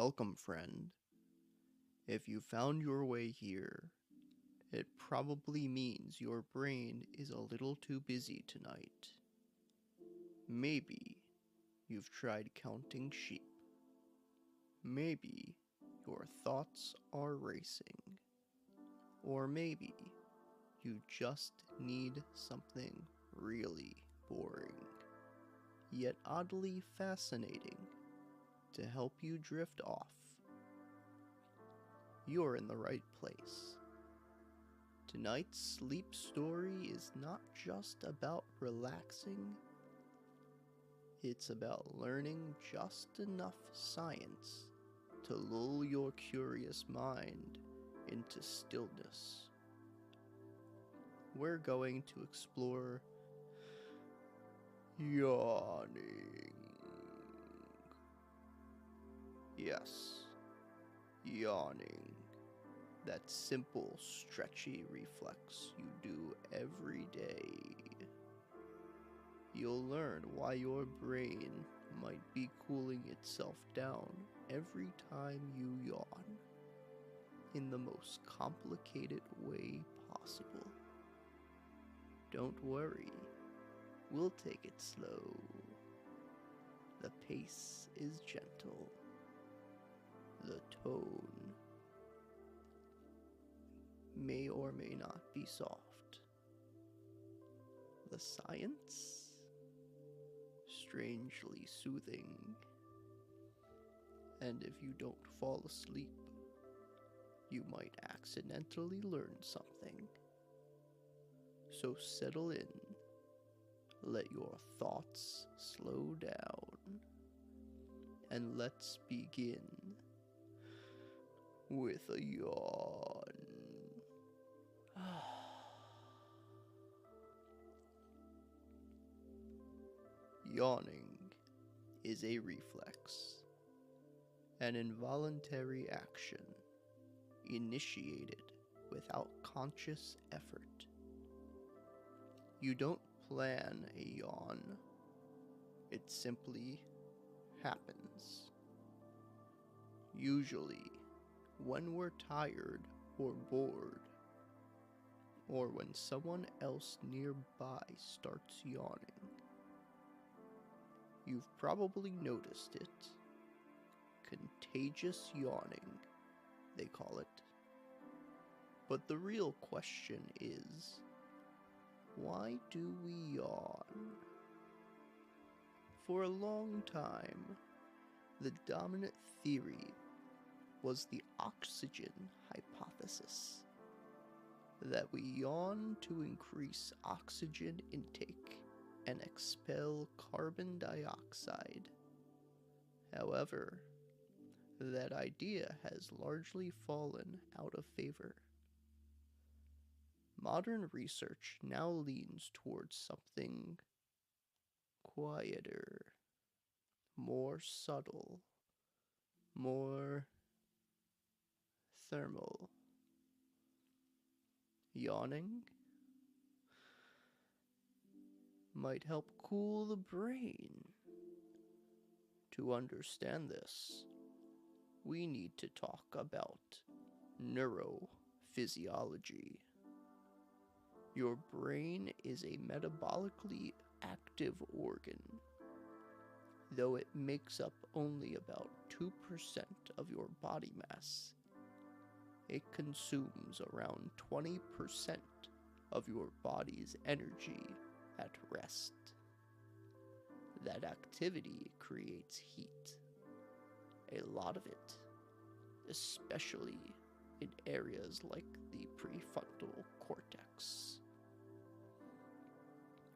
Welcome, friend. If you found your way here, it probably means your brain is a little too busy tonight. Maybe you've tried counting sheep. Maybe your thoughts are racing. Or maybe you just need something really boring, yet oddly fascinating to help you drift off. You're in the right place. Tonight's sleep story is not just about relaxing, it's about learning just enough science to lull your curious mind into stillness. We're going to explore yawning. Yes, yawning. That simple, stretchy reflex you do every day. You'll learn why your brain might be cooling itself down every time you yawn, in the most complicated way possible. Don't worry, we'll take it slow. The pace is gentle. The tone may or may not be soft. The science? Strangely soothing. And if you don't fall asleep, you might accidentally learn something. So settle in, let your thoughts slow down, and let's begin with a yawn. Yawning is a reflex, an involuntary action initiated without conscious effort. You don't plan a yawn, it simply happens. Usually, when we're tired or bored, or when someone else nearby starts yawning. You've probably noticed it. Contagious yawning, they call it. But the real question is, why do we yawn? For a long time, the dominant theory was the oxygen hypothesis, that we yawn to increase oxygen intake and expel carbon dioxide. However, that idea has largely fallen out of favor. Modern research now leans towards something quieter, more subtle, more thermal. Yawning might help cool the brain. To understand this, we need to talk about neurophysiology. Your brain is a metabolically active organ. Though it makes up only about 2% of your body mass, it consumes around 20% of your body's energy at rest. That activity creates heat. A lot of it, especially in areas like the prefrontal cortex,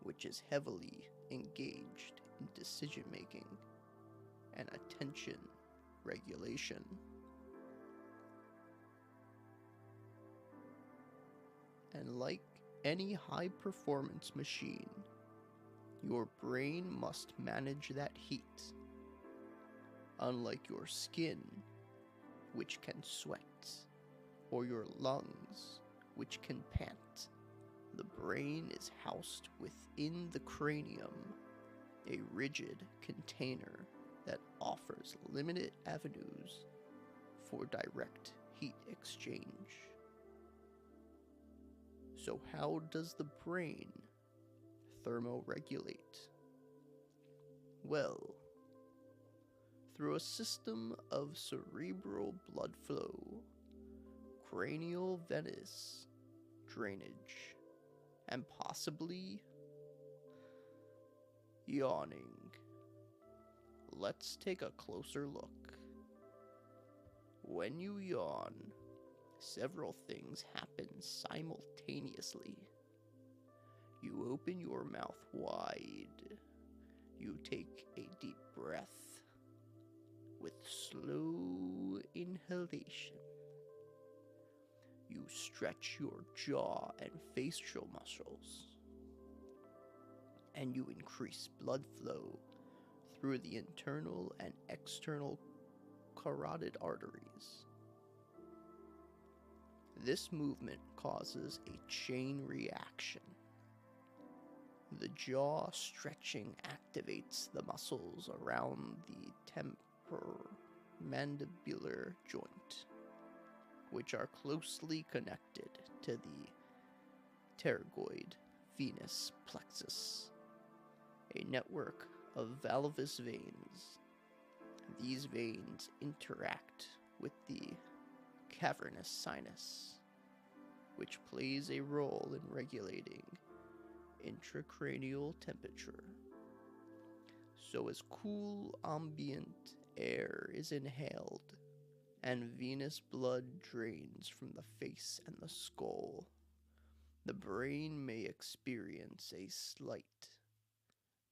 which is heavily engaged in decision making and attention regulation. And like any high-performance machine, your brain must manage that heat. Unlike your skin, which can sweat, or your lungs, which can pant, the brain is housed within the cranium, a rigid container that offers limited avenues for direct heat exchange. So how does the brain thermoregulate? Well, through a system of cerebral blood flow, cranial venous drainage, and possibly yawning. Let's take a closer look. When you yawn, several things happen simultaneously. You open your mouth wide. You take a deep breath with slow inhalation. You stretch your jaw and facial muscles. And you increase blood flow through the internal and external carotid arteries. This movement causes a chain reaction. The jaw stretching activates the muscles around the temporomandibular joint, which are closely connected to the pterygoid venous plexus, a network of valvulus veins. These veins interact with the cavernous sinus, which plays a role in regulating intracranial temperature. So as cool ambient air is inhaled and venous blood drains from the face and the skull, the brain may experience a slight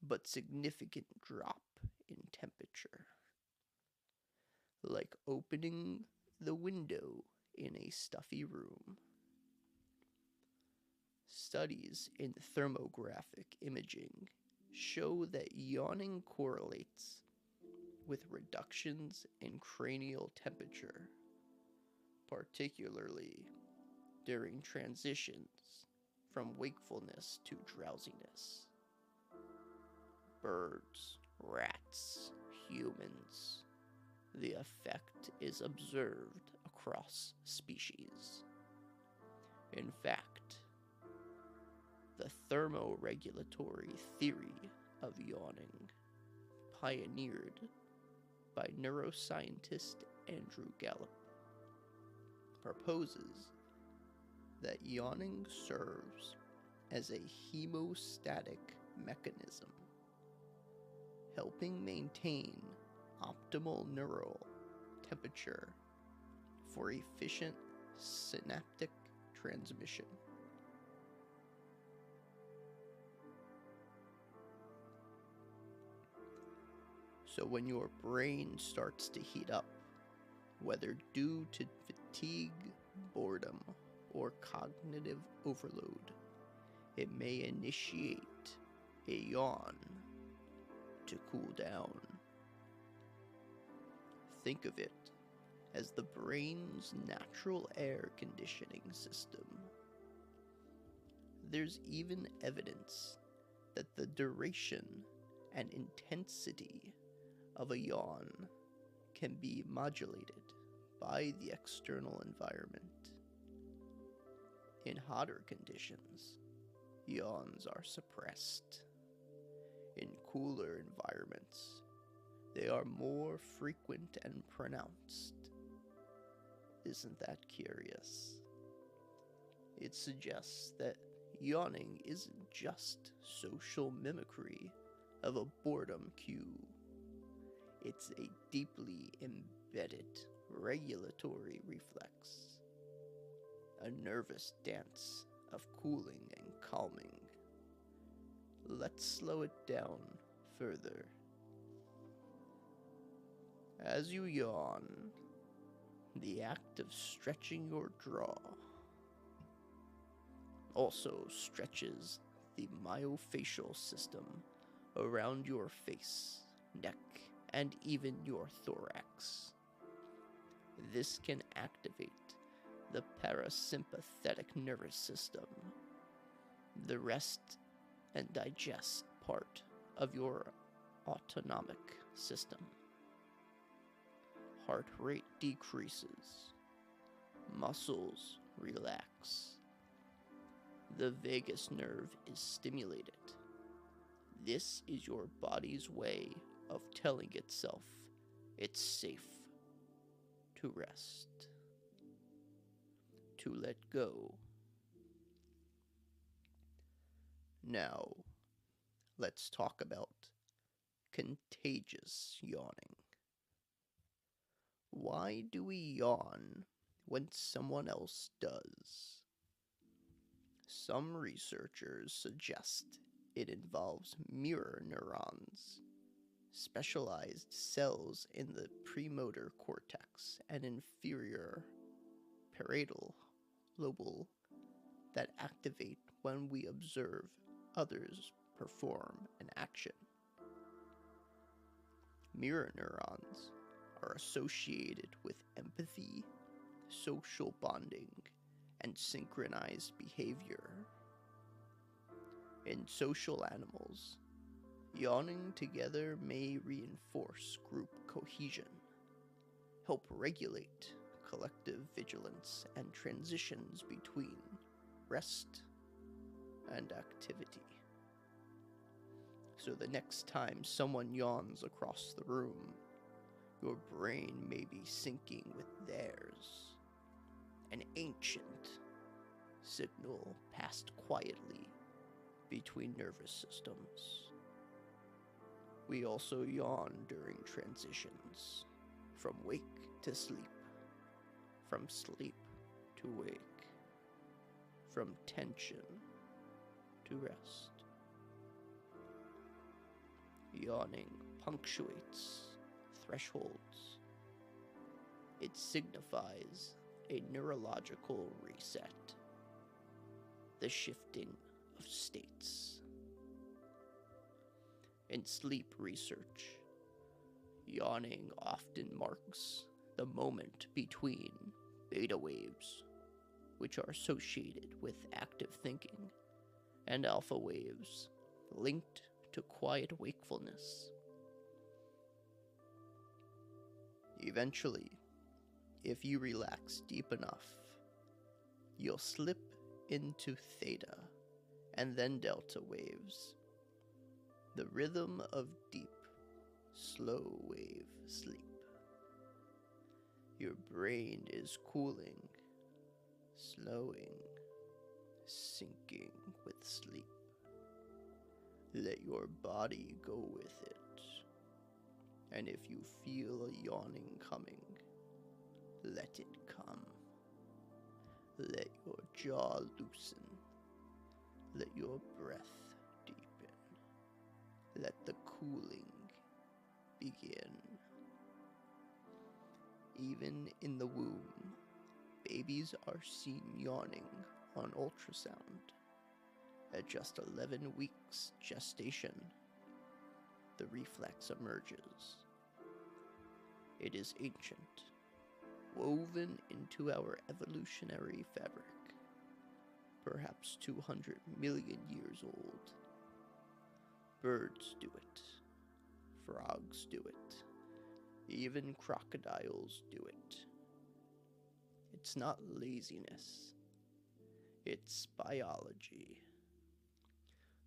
but significant drop in temperature, like opening the window in a stuffy room. Studies in thermographic imaging show that yawning correlates with reductions in cranial temperature, particularly during transitions from wakefulness to drowsiness. Birds, rats, humans. The effect is observed across species. In fact, the thermoregulatory theory of yawning, pioneered by neuroscientist Andrew Gallup, proposes that yawning serves as a homeostatic mechanism, helping maintain optimal neural temperature for efficient synaptic transmission. So when your brain starts to heat up, whether due to fatigue, boredom, or cognitive overload, it may initiate a yawn to cool down. Think of it as the brain's natural air conditioning system. There's even evidence that the duration and intensity of a yawn can be modulated by the external environment. In hotter conditions, yawns are suppressed. In cooler environments, they are more frequent and pronounced. Isn't that curious? It suggests that yawning isn't just social mimicry of a boredom cue. It's a deeply embedded regulatory reflex, a nervous dance of cooling and calming. Let's slow it down further. As you yawn, the act of stretching your jaw also stretches the myofascial system around your face, neck, and even your thorax. This can activate the parasympathetic nervous system, the rest and digest part of your autonomic system. heart rate decreases, muscles relax, the vagus nerve is stimulated. This is your body's way of telling itself it's safe to rest, to let go. Now, let's talk about contagious yawning. Why do we yawn when someone else does? Some researchers suggest it involves mirror neurons, specialized cells in the premotor cortex and inferior parietal lobe that activate when we observe others perform an action. Mirror neurons are associated with empathy, social bonding, and synchronized behavior. In social animals, yawning together may reinforce group cohesion, help regulate collective vigilance and transitions between rest and activity. So the next time someone yawns across the room, your brain may be syncing with theirs. An ancient signal passed quietly between nervous systems. We also yawn during transitions, from wake to sleep, from sleep to wake, from tension to rest. Yawning punctuates thresholds. It signifies a neurological reset, the shifting of states. In sleep research, yawning often marks the moment between beta waves, which are associated with active thinking, and alpha waves, linked to quiet wakefulness. Eventually, if you relax deep enough, you'll slip into theta and then delta waves, the rhythm of deep, slow wave sleep. Your brain is cooling, slowing, sinking with sleep. Let your body go with it. And if you feel a yawning coming, let it come. Let your jaw loosen. Let your breath deepen. Let the cooling begin. Even in the womb, babies are seen yawning on ultrasound. At just 11 weeks gestation, the reflex emerges. It is ancient, woven into our evolutionary fabric, perhaps 200 million years old. Birds do it. Frogs do it. Even crocodiles do it. It's not laziness. It's biology.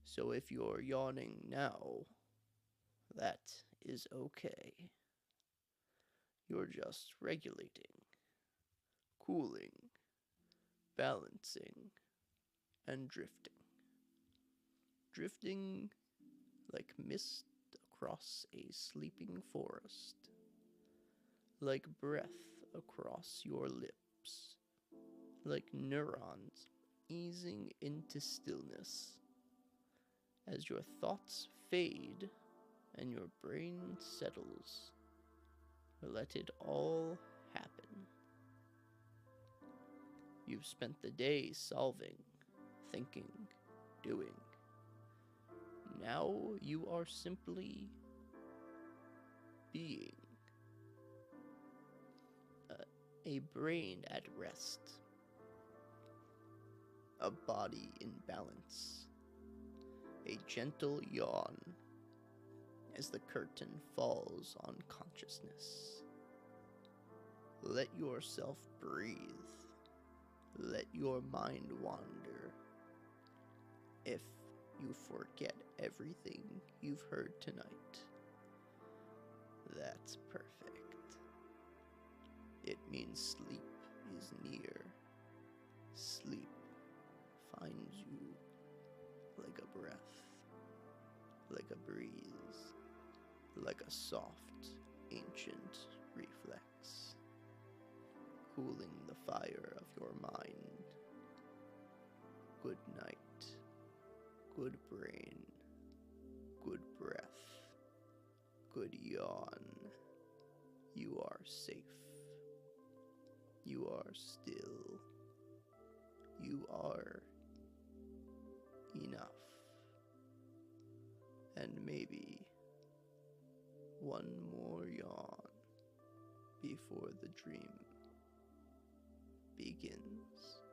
So if you're yawning now, that is okay. You're just regulating, cooling, balancing, and drifting. Drifting like mist across a sleeping forest, like breath across your lips, like neurons easing into stillness. As your thoughts fade and your brain settles, let it all happen. You've spent the day solving, thinking, doing. Now you are simply being. A brain at rest. A body in balance. A gentle yawn as the curtain falls on consciousness. Let yourself breathe. Let your mind wander. If you forget everything you've heard tonight, that's perfect. It means sleep is near. Sleep finds you like a breath, like a breeze, like a soft, ancient reflex, cooling the fire of your mind. Good night, good brain, good breath, good yawn. You are safe. You are still. You are enough. And maybe one more yawn before the dream begins.